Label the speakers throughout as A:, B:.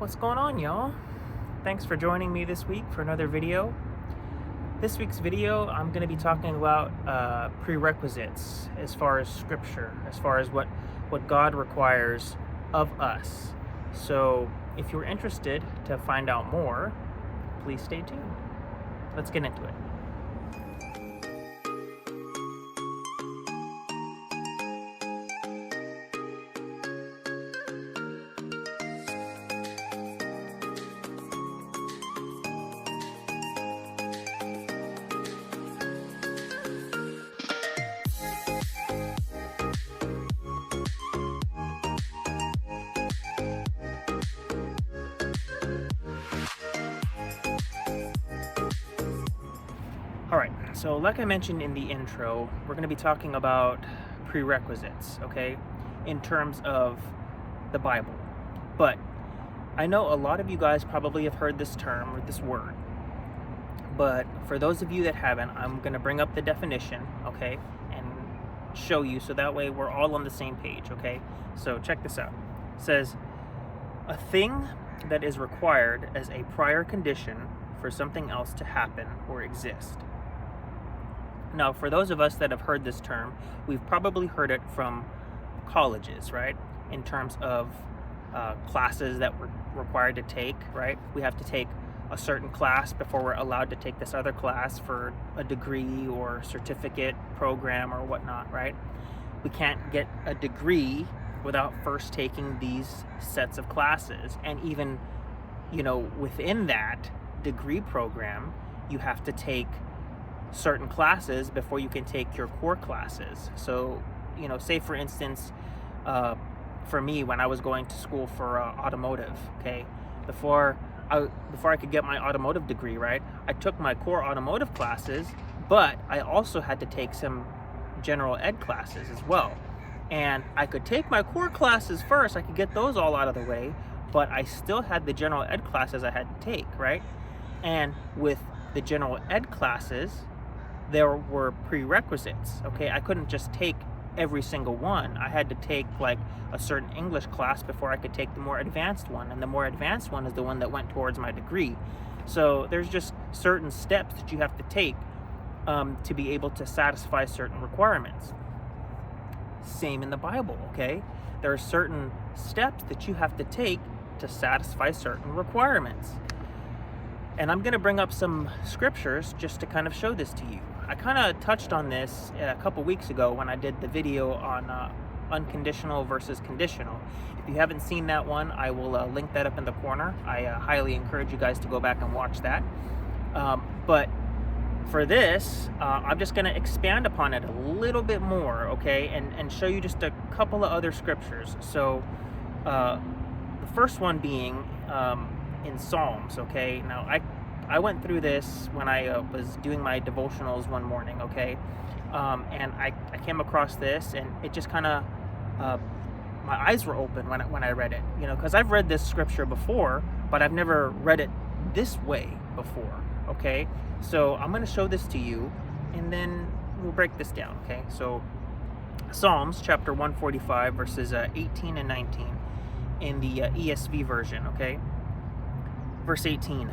A: What's going on, y'all? Thanks for joining me this week for another video. This week's video, I'm going to be talking about prerequisites as far as scripture, as far as what God requires of us. So if you're interested to find out more, please stay tuned. Let's get into it. Alright, so like I mentioned in the intro, we're going to be talking about prerequisites, okay, in terms of the Bible. But I know a lot of you guys probably have heard this term or this word. But for those of you that haven't, I'm going to bring up the definition, okay, and show you so that way we're all on the same page, okay? So check this out. It says, a thing that is required as a prior condition for something else to happen or exist. Now, for those of us that have heard this term, we've probably heard it from colleges, right? In terms of classes that we're required to take, right? We have to take a certain class before we're allowed to take this other class for a degree or certificate program or whatnot, right? We can't get a degree without first taking these sets of classes. And even, within that degree program, you have to take certain classes before you can take your core classes. So, say for instance, for me, when I was going to school for automotive, okay, before I could get my automotive degree, right, I took my core automotive classes, but I also had to take some general ed classes as well. And I could take my core classes first, I could get those all out of the way, but I still had the general ed classes I had to take, right? And with the general ed classes, there were prerequisites, okay? I couldn't just take every single one. I had to take like a certain English class before I could take the more advanced one, and the more advanced one is the one that went towards my degree. So there's just certain steps that you have to take to be able to satisfy certain requirements. Same in the Bible, okay? There are certain steps that you have to take to satisfy certain requirements. And I'm going to bring up some scriptures just to kind of show this to you. I kind of touched on this a couple weeks ago when I did the video on unconditional versus conditional. If you haven't seen that one, I will link that up in the corner. I highly encourage you guys to go back and watch that. But for this, I'm just going to expand upon it a little bit more, okay, and show you just a couple of other scriptures. So the first one being in Psalms, okay? Now, I went through this when I was doing my devotionals one morning, okay? And I came across this, and it just kind of, my eyes were open when I read it, because I've read this scripture before, but I've never read it this way before, okay? So I'm going to show this to you, and then we'll break this down, okay? So Psalms chapter 145, verses 18 and 19 in the ESV version, okay? Verse 18,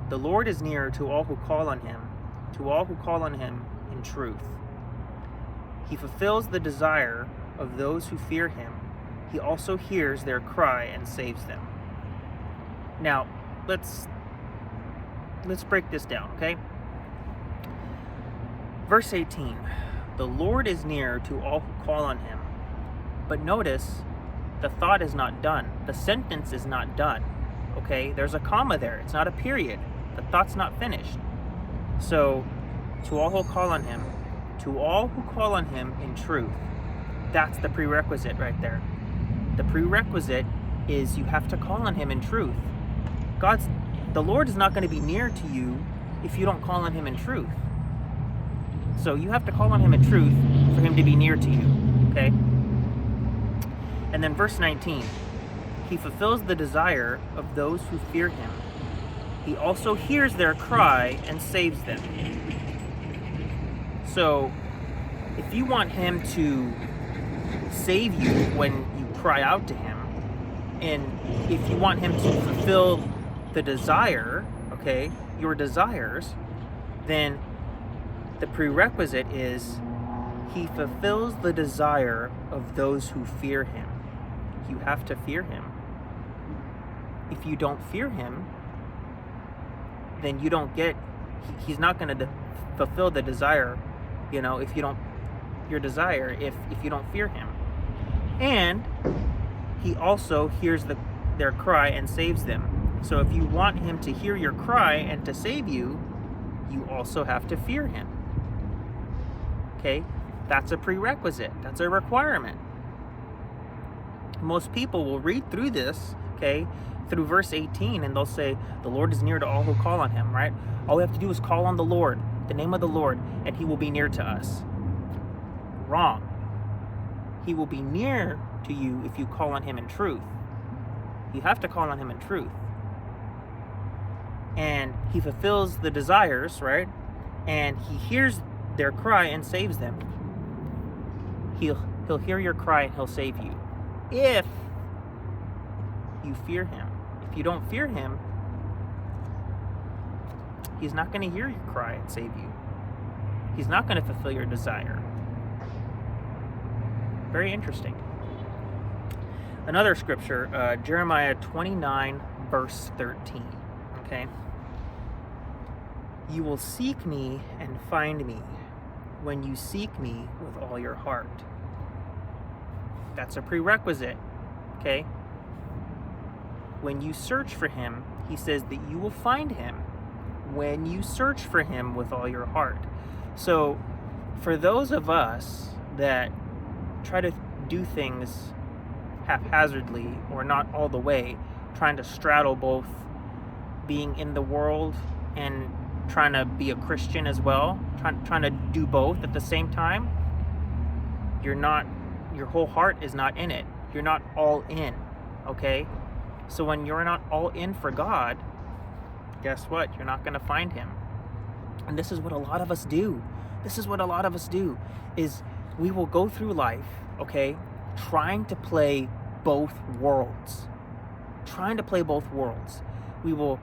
A: the Lord is near to all who call on him in truth. He fulfills the desire of those who fear him. He also hears their cry and saves them. Now, let's break this down, okay? Verse 18, the Lord is near to all who call on him. But notice, the thought is not done. The sentence is not done. Okay, there's a comma there. It's not a period. The thought's not finished. So, to all who call on him in truth. That's the prerequisite right there. The prerequisite is you have to call on him in truth. The Lord is not going to be near to you if you don't call on him in truth. So you have to call on him in truth for him to be near to you. Okay? And then verse 19. He fulfills the desire of those who fear him. He also hears their cry and saves them. So, if you want him to save you when you cry out to him, And if you want him to fulfill the desire, okay, your desires, then the prerequisite is he fulfills the desire of those who fear him. You have to fear him. If you don't fear him, then you don't get, he's not going to fulfill the desire, if you don't, your desire, if you don't fear him. And he also hears their cry and saves them. So if you want him to hear your cry and to save you, you also have to fear him. Okay? That's a prerequisite. That's a requirement. Most people will read through this, okay, through verse 18, and they'll say, the Lord is near to all who call on him, right? All we have to do is call on the Lord, the name of the Lord, and he will be near to us. Wrong. He will be near to you if you call on him in truth. You have to call on him in truth. And he fulfills the desires, right? And he hears their cry and saves them. He'll hear your cry and he'll save you. If you fear him. If you don't fear him, he's not going to hear your cry and save you. He's not going to fulfill your desire. Very interesting. Another scripture, Jeremiah 29, verse 13. Okay? You will seek me and find me when you seek me with all your heart. That's a prerequisite. Okay? When you search for him, he says that you will find him when you search for him with all your heart. So, for those of us that try to do things haphazardly or not all the way, trying to straddle both being in the world and trying to be a Christian as well, trying to do both at the same time, your whole heart is not in it. You're not all in, okay? So when you're not all in for God, guess what? You're not going to find him. And this is what a lot of us do. Is we will go through life, okay, trying to play both worlds. We will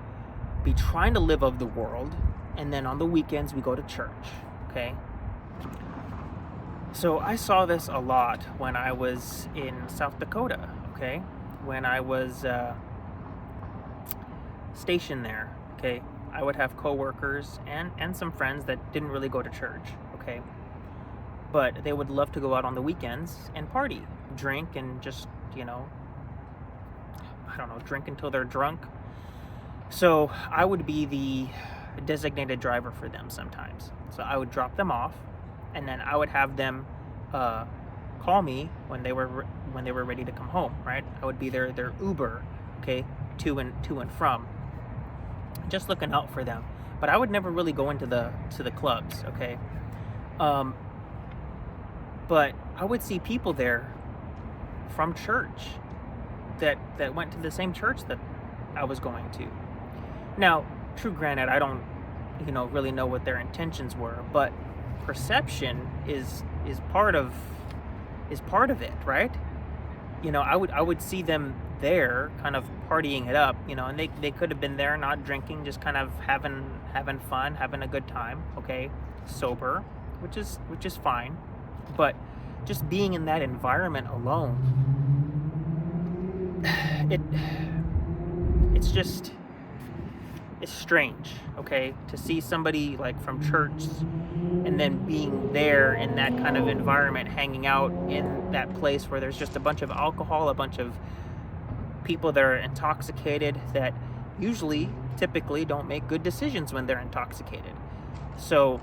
A: be trying to live of the world, and then on the weekends we go to church, okay? So I saw this a lot when I was in South Dakota, okay? When I was stationed there, okay? I would have coworkers and some friends that didn't really go to church, okay? But they would love to go out on the weekends and party, drink, and just, drink until they're drunk. So I would be the designated driver for them sometimes. So I would drop them off, and then I would have them call me when they were ready to come home, right? I would be their Uber, okay, to and from, just looking out for them. But I would never really go into the clubs, okay? But I would see people there from church that went to the same church that I was going to. Now, true granted, I don't, really know what their intentions were, but perception is part of it, right? I would see them there kind of partying it up, and they could have been there not drinking, just kind of having fun, having a good time, okay, sober, which is fine. But just being in that environment alone, it's strange, okay, to see somebody like from church and then being there in that kind of environment, hanging out in that place where there's just a bunch of alcohol, a bunch of people that are intoxicated that typically don't make good decisions when they're intoxicated. So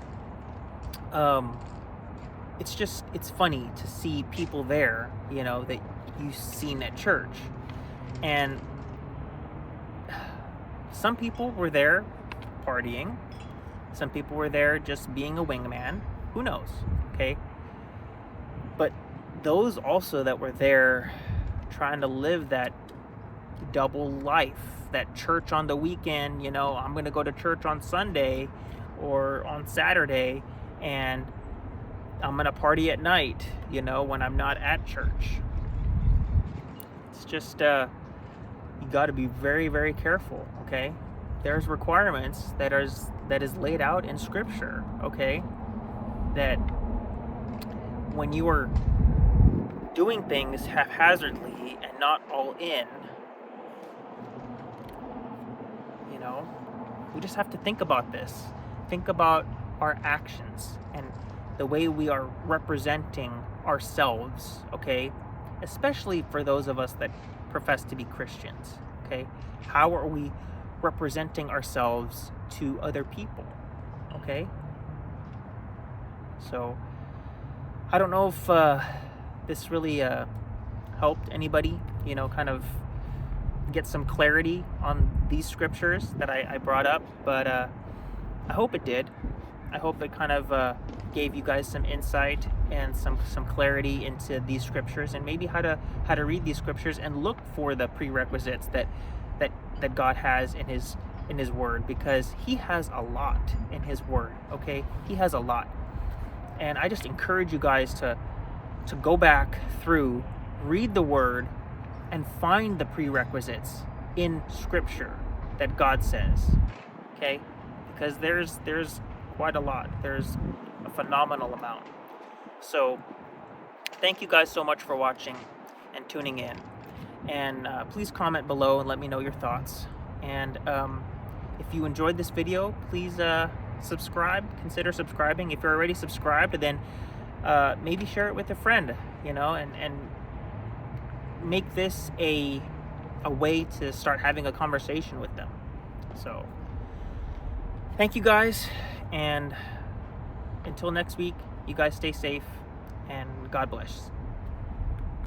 A: it's funny to see people there, that you've seen at church. And some people were there partying. Some people were there just being a wingman. Who knows? Okay. But those also that were there trying to live that double life, that church on the weekend, I'm going to go to church on Sunday or on Saturday, and I'm going to party at night, when I'm not at church. It's just, you got to be very, very careful, okay? There's requirements that is laid out in Scripture, okay? That when you are doing things haphazardly and not all in, you know, we just have to think about this. Think about our actions and the way we are representing ourselves, okay? Especially for those of us that profess to be Christians, okay? How are we representing ourselves to other people, okay? So, I don't know if this really helped anybody, you know, kind of get some clarity on these scriptures that I brought up, but I hope it did. I hope it kind of gave you guys some insight and some clarity into these scriptures, and maybe how to read these scriptures and look for the prerequisites that God has in his word, because he has a lot in his word, okay? He has a lot. And I just encourage you guys to go back through, read the word, and find the prerequisites in Scripture that God says, okay? Because there's quite a lot. There's a phenomenal amount. So thank you guys so much for watching and tuning in. And please comment below and let me know your thoughts. And if you enjoyed this video, please subscribe. Consider subscribing. If you're already subscribed, then maybe share it with a friend, you know, and make this a way to start having a conversation with them. So thank you guys, and until next week, you guys stay safe, and God bless.